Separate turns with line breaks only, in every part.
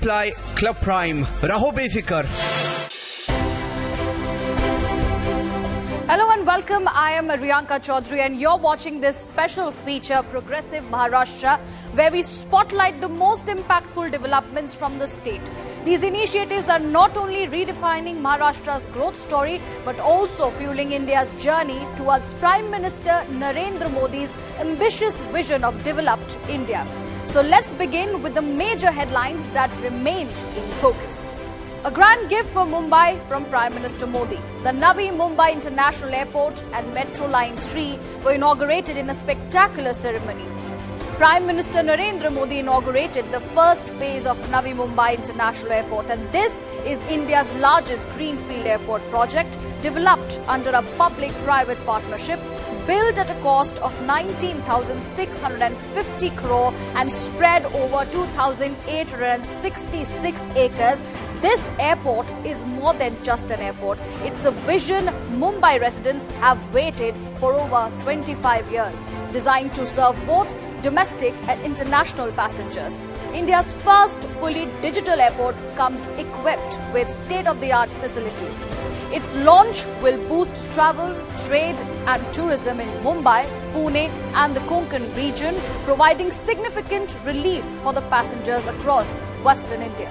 Fly Club Prime, रहो बेफिक्र।
Hello and welcome. I am Riyanka Chaudhary and you're watching this special feature, Progressive Maharashtra, where we spotlight the most impactful developments from the state. These initiatives are not only redefining Maharashtra's growth story, but also fueling India's journey towards Prime Minister Narendra Modi's ambitious vision of developed India. So let's begin with the major headlines that remained in focus. A grand gift for Mumbai from Prime Minister Modi. The Navi Mumbai International Airport and Metro Line 3 were inaugurated in a spectacular ceremony. Prime Minister Narendra Modi inaugurated the first phase of Navi Mumbai International Airport, and this is India's largest greenfield airport project developed under a public-private partnership built at a cost of 19,650 crore and spread over 2,866 acres. This airport is more than just an airport. It's a vision Mumbai residents have waited for over 25 years, designed to serve both domestic and international passengers. India's first fully digital airport comes equipped with state-of-the-art facilities. Its launch will boost travel, trade and tourism in Mumbai, Pune and the Konkan region, providing significant relief for the passengers across Western India.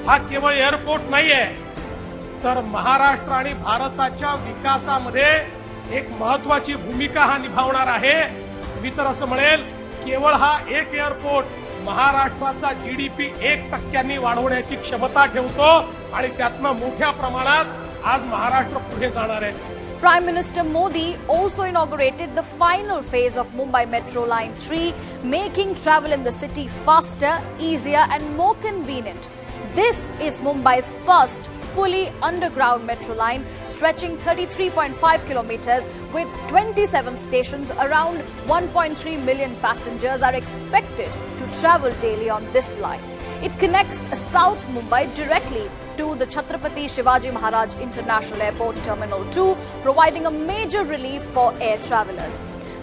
हा केवळ airport नाहीये, तर महाराष्ट्र आणि भारताच्या विकासामध्ये एक महत्त्वाची भूमिका हा निभावणार आहे. मी तर असं म्हणेल, केवळ हा एक एअरपोर्ट महाराष्ट्राचा जीडीपी 1% वाढवण्याची क्षमता ठेवतो आणि त्यातनं मोठ्या प्रमाणात आज महाराष्ट्र पुढे जाणार आहे.
Prime Minister Modi also inaugurated the final phase of Mumbai Metro Line 3, making travel in the city faster, easier and more convenient. This is Mumbai's first fully underground metro line, stretching 33.5 kilometers with 27 stations. Around 1.3 million passengers are expected to travel daily on this line. It connects South Mumbai directly to the Chhatrapati Shivaji Maharaj International Airport Terminal 2, providing a major relief for air travellers.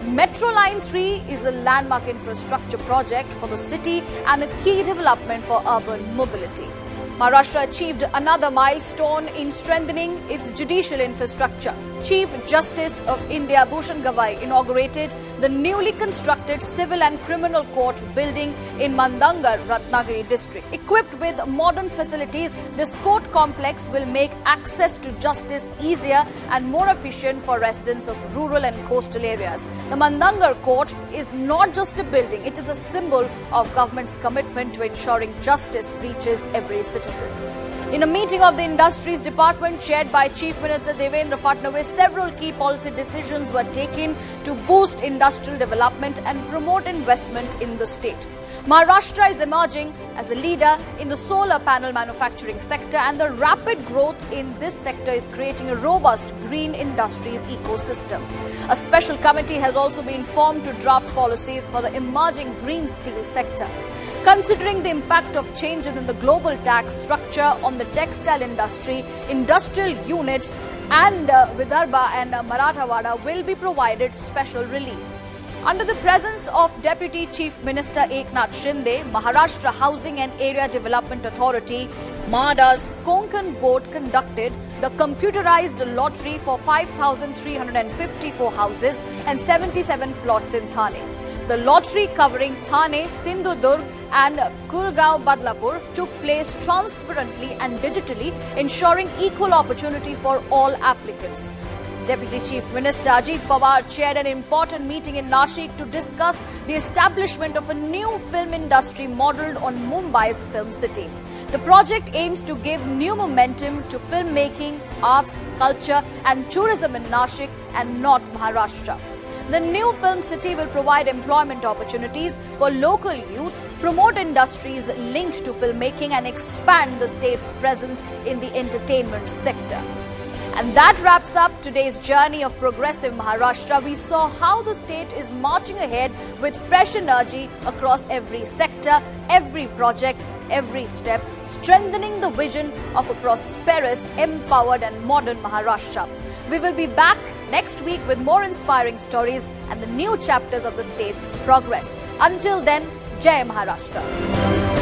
Metro Line 3 is a landmark infrastructure project for the city and a key development for urban mobility. Maharashtra achieved another milestone in strengthening its judicial infrastructure. Chief Justice of India Bhushan Gavai inaugurated the newly constructed civil and criminal court building in Mandangar, Ratnagiri district. Equipped with modern facilities, this court complex will make access to justice easier and more efficient for residents of rural and coastal areas. The Mandangar court is not just a building, it is a symbol of government's commitment to ensuring justice reaches every citizen. In a meeting of the Industries Department chaired by Chief Minister Devendra Fadnavis, several key policy decisions were taken to boost industrial development and promote investment in the state. Maharashtra is emerging as a leader in the solar panel manufacturing sector, and the rapid growth in this sector is creating a robust green industries ecosystem. A special committee has also been formed to draft policies for the emerging green steel sector. Considering the impact of changes in the global tax structure on the textile industry, industrial units and Vidarbha and Marathwada will be provided special relief. Under the presence of Deputy Chief Minister Eknath Shinde, Maharashtra Housing and Area Development Authority, MHADA's Konkan board conducted the computerized lottery for 5,354 houses and 77 plots in Thane. The lottery covering Thane, Sindhudurg and Gurgaon Badlapur took place transparently and digitally, ensuring equal opportunity for all applicants. Deputy Chief Minister Ajit Pawar chaired an important meeting in Nashik to discuss the establishment of a new film industry modelled on Mumbai's film city. The project aims to give new momentum to filmmaking, arts, culture and tourism in Nashik and North Maharashtra. The new film city will provide employment opportunities for local youth, promote industries linked to filmmaking and expand the state's presence in the entertainment sector. And that wraps up today's journey of Progressive Maharashtra. We saw how the state is marching ahead with fresh energy across every sector, every project, every step, strengthening the vision of a prosperous, empowered and modern Maharashtra. We will be back next week with more inspiring stories and the new chapters of the state's progress. Until then, Jai Maharashtra.